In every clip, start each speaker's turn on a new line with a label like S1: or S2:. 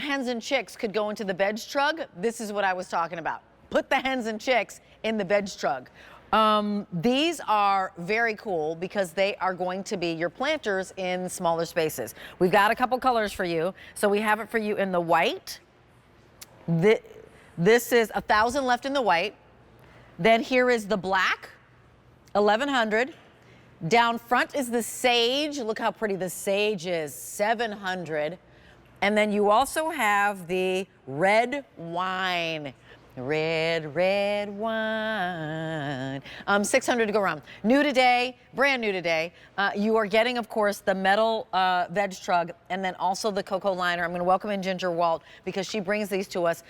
S1: hens and chicks could go into the Vegtrug, this is what I was talking about. Put the hens and chicks in the Vegtrug. These are very cool because they are going to be your planters in smaller spaces. We've got a couple colors for you. So we have it for you in the white. This is 1,000 left in the white. Then here is the black, 1,100. Down front is the sage. Look how pretty the sage is, 700. And then you also have the red wine. Red wine. 600 to go around. New today, brand new today. You are getting, of course, the metal Vegtrug and then also the Coco liner. I'm going to welcome in Ginger Walt because she brings these to us.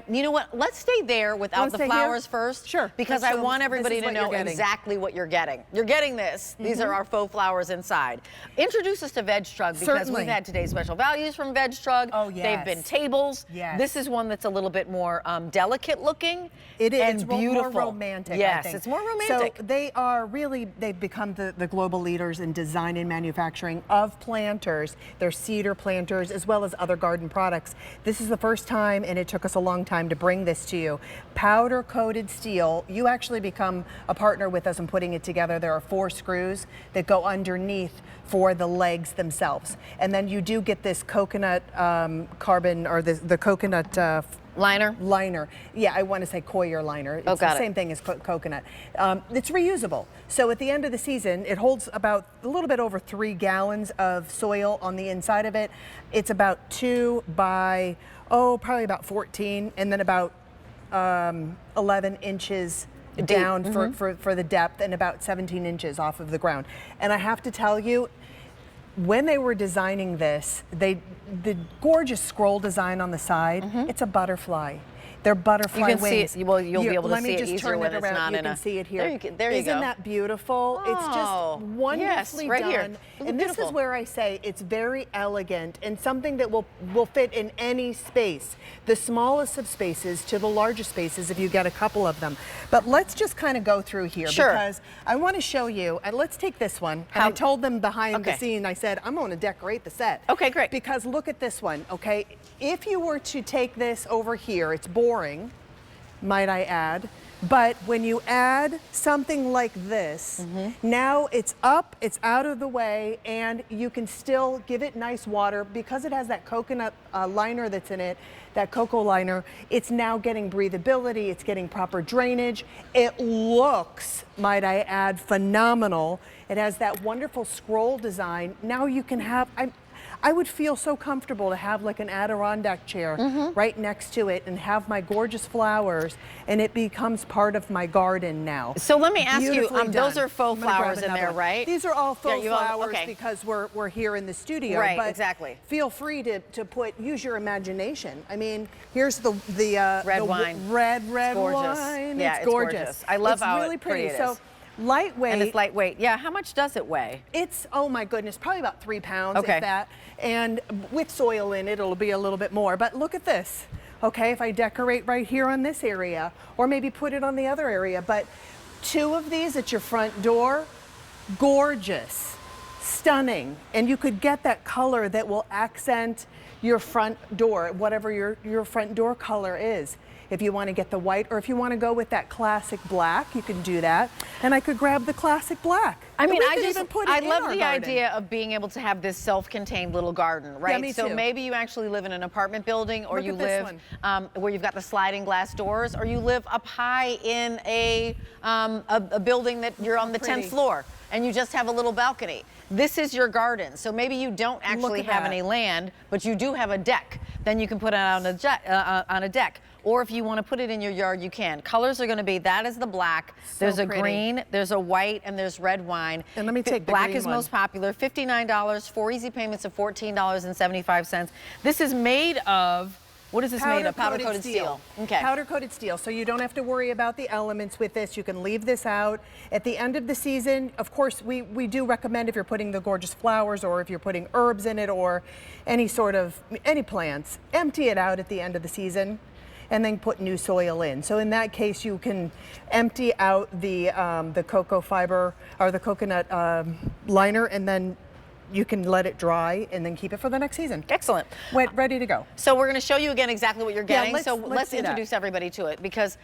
S1: You know what? Let's stay there without the flowers first. Sure. Because I want everybody to know exactly what you're getting. You're getting this. These are our faux flowers inside. Introduce us to Vegtrug because we've had today's special values from Vegtrug. Oh, yes. They've been tables. Yes. This is one that's a little bit more delicate looking.
S2: It is.
S1: And
S2: it's
S1: beautiful.
S2: More romantic.
S1: Yes,
S2: I think.
S1: It's more romantic.
S2: So they are really, they've become the global leaders in design and manufacturing of planters. They're cedar planters as well as other garden products. This is the first time, and it took us a long time to bring this to you. Powder coated steel. You actually become a partner with us in putting it together. There are 4 screws that go underneath for the legs themselves. And then you do get this coconut carbon, or the coconut liner. Yeah, I want to say coir liner. It's the same thing as coconut. It's reusable. So at the end of the season, it holds about a little bit over 3 gallons of soil on the inside of it. It's about 2 by, probably about 14, and then about 11 inches down for the depth, and about 17 inches off of the ground. And I have to tell you, when they were designing this, the gorgeous scroll design on the side, it's a butterfly. They're butterfly wings.
S1: You'll be able to see it easier when it's not in a...
S2: Let me just turn it around. You can see it here.
S1: There you go.
S2: Isn't that beautiful?
S1: Oh,
S2: it's just wonderfully
S1: right
S2: done.
S1: Here.
S2: And this is where I say it's very elegant and something that will fit in any space. The smallest of spaces to the largest spaces if you get a couple of them. But let's just kind of go through here because I want to show you, and let's take this one. And I told them behind the scene, I said, I'm going to decorate the set.
S1: Okay, great.
S2: Because look at this one, okay? If you were to take this over here, it's boring, might I add, but when you add something like this, now it's up, it's out of the way, and you can still give it nice water because it has that coconut liner that's in it, that cocoa liner. It's now getting breathability, it's getting proper drainage. It looks, might I add, phenomenal. It has that wonderful scroll design. Now you can have, I would feel so comfortable to have like an Adirondack chair right next to it and have my gorgeous flowers, and it becomes part of my garden now.
S1: So let me ask you, those are faux flowers in there, right?
S2: These are all faux flowers because we're here in the studio.
S1: Right,
S2: but
S1: exactly.
S2: Feel free to use your imagination. I mean, here's the
S1: red wine.
S2: Red
S1: it's gorgeous.
S2: wine.
S1: Yeah,
S2: it's gorgeous.
S1: I love how
S2: really pretty.
S1: it is.
S2: Lightweight.
S1: And it's lightweight. Yeah, how much does it weigh?
S2: It's, oh my goodness, probably about 3 pounds, if that. And with soil in it, it'll be a little bit more. But look at this, okay? If I decorate right here on this area, or maybe put it on the other area, but 2 of these at your front door, gorgeous, stunning. And you could get that color that will accent your front door, whatever your front door color is. If you want to get the white, or if you want to go with that classic black, you can do that. And I could grab the classic black.
S1: I mean, I love the idea of being able to have this self-contained little garden, right?
S2: Yeah, me too.
S1: So maybe you actually live in an apartment building, or you live where you've got the sliding glass doors, or you live up high in a building that you're on the 10th floor, and you just have a little balcony. This is your garden. So maybe you don't actually have any land, but you do have a deck. Then you can put it on a deck. Or if you want to put it in your yard, you can. Colors are going to be, that is the black, there's a green, there's a white, and there's red wine.
S2: And let me take the
S1: black
S2: green
S1: is
S2: one.
S1: most popular, $59, 4 easy payments of $14.75. This is made of, what is this made of? Powder coated steel. Okay.
S2: Powder coated steel, so you don't have to worry about the elements with this. You can leave this out. At the end of the season, of course, we do recommend, if you're putting the gorgeous flowers, or if you're putting herbs in it, or any plants, empty it out at the end of the season and then put new soil in. So in that case, you can empty out the cocoa fiber, or the coconut liner, and then you can let it dry and then keep it for the next season.
S1: Excellent.
S2: Ready to go.
S1: So we're going to show you again exactly what you're getting.
S2: let's
S1: Let's
S2: do
S1: introduce everybody to it, because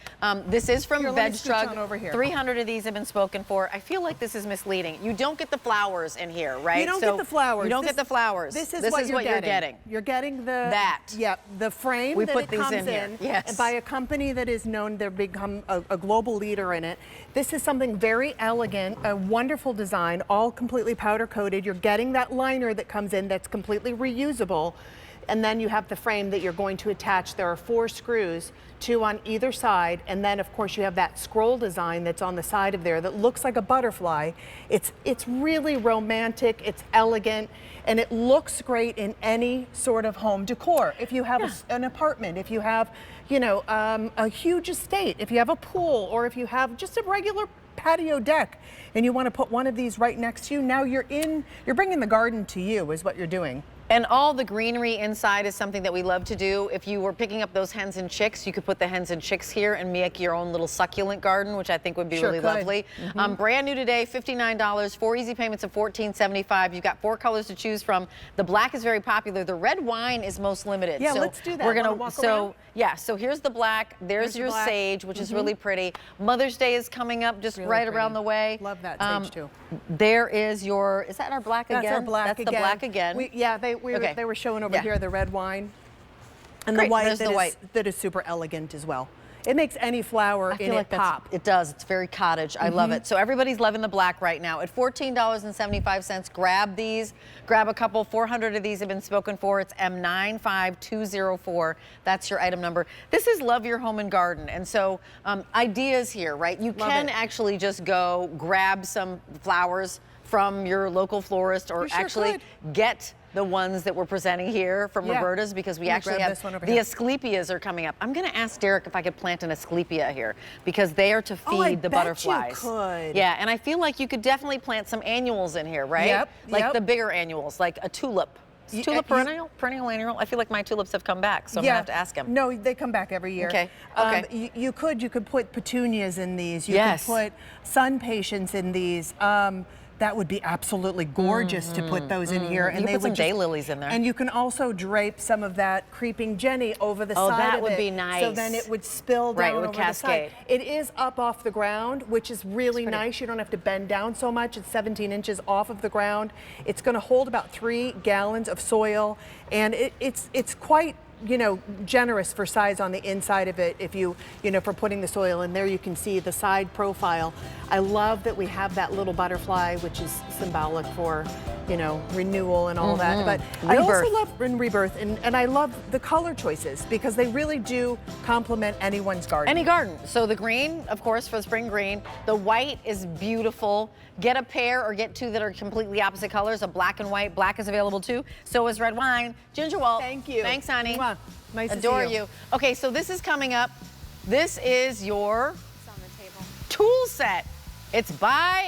S1: this is from
S2: Here, let me scooch on
S1: Vegtrug.
S2: over here.
S1: 300 of these have been spoken for. I feel like this is misleading. You don't get the flowers in here, right?
S2: You don't get the flowers.
S1: You don't get the flowers.
S2: This is what you're getting. You're getting the frame
S1: we
S2: that
S1: put
S2: it
S1: these
S2: comes
S1: in here. Yes.
S2: by a company that is known. They've become a global leader in it. This is something very elegant, a wonderful design, all completely powder coated. You're getting that liner that comes in that's completely reusable. And then you have the frame that you're going to attach. There are 4 screws, 2 on either side, and then of course you have that scroll design that's on the side of there that looks like a butterfly. It's really romantic, it's elegant, and it looks great in any sort of home decor. If you have an apartment, if you have, you know, a huge estate, if you have a pool, or if you have just a regular patio deck and you want to put one of these right next to you, now you're bringing the garden to you is what you're doing.
S1: And all the greenery inside is something that we love to do. If you were picking up those hens and chicks, you could put the hens and chicks here and make your own little succulent garden, which I think would be really lovely. Brand new today, $59, 4 easy payments of $14.75. You've got 4 colors to choose from. The black is very popular. The red wine is most limited.
S2: Yeah,
S1: so
S2: let's do that.
S1: We're gonna
S2: walk around?
S1: Yeah, so here's the black. There's your
S2: black.
S1: sage, which is really pretty. Mother's Day is coming up just
S2: Really
S1: right
S2: pretty.
S1: around the way.
S2: Love that sage too.
S1: There is your, is that our black again?
S2: That's our black
S1: That's
S2: again.
S1: the black again.
S2: They were showing over here the red wine. And
S1: Great,
S2: the white,
S1: there's the white.
S2: that is super elegant as well. It makes any flower in it pop.
S1: It does. It's very cottage. I love it. So everybody's loving the black right now. At $14.75, grab these. Grab a couple. 400 of these have been spoken for. It's M95204. That's your item number. This is Love Your Home and Garden. And so ideas here, right? You can actually just go grab some flowers from your local florist, or actually get the ones that we're presenting here from Roberta's, because we actually have the Asclepias are coming up. I'm going to ask Derek if I could plant an Asclepia here, because they are to feed the butterflies.
S2: You could.
S1: Yeah, and I feel like you could definitely plant some annuals in here, right? Like the bigger annuals, like a tulip. Is tulip perennial? Perennial annual? I feel like my tulips have come back, so I'm gonna have to ask him.
S2: No, they come back every year.
S1: Okay.
S2: You could put petunias in these. You could put sun patience in these. That would be absolutely gorgeous to put those in here. And
S1: you
S2: they
S1: put some
S2: would
S1: daylilies in there.
S2: And you can also drape some of that creeping Jenny over the side of it.
S1: Oh, that would be nice.
S2: So then it would spill down
S1: it would
S2: over
S1: cascade.
S2: the side. It is up off the ground, which is really nice. You don't have to bend down so much. It's 17 inches off of the ground. It's going to hold about 3 gallons of soil, and it's quite, you know, generous for size on the inside of it. If you know, for putting the soil in there, you can see the side profile. I love that we have that little butterfly, which is symbolic for, you know, renewal and all that. But I also love rebirth, and I love the color choices, because they really do complement anyone's garden.
S1: Any garden. So the green, of course, for the spring green. The white is beautiful. Get a pair or get 2 that are completely opposite colors, a black and white. Black is available too. So is red wine. Ginger Walt.
S2: Thank you.
S1: Thanks, honey.
S2: Mwah. Nice
S1: Adore
S2: to see
S1: you. Okay, so this is coming up. This is your
S3: It's on the table.
S1: tool set. It's by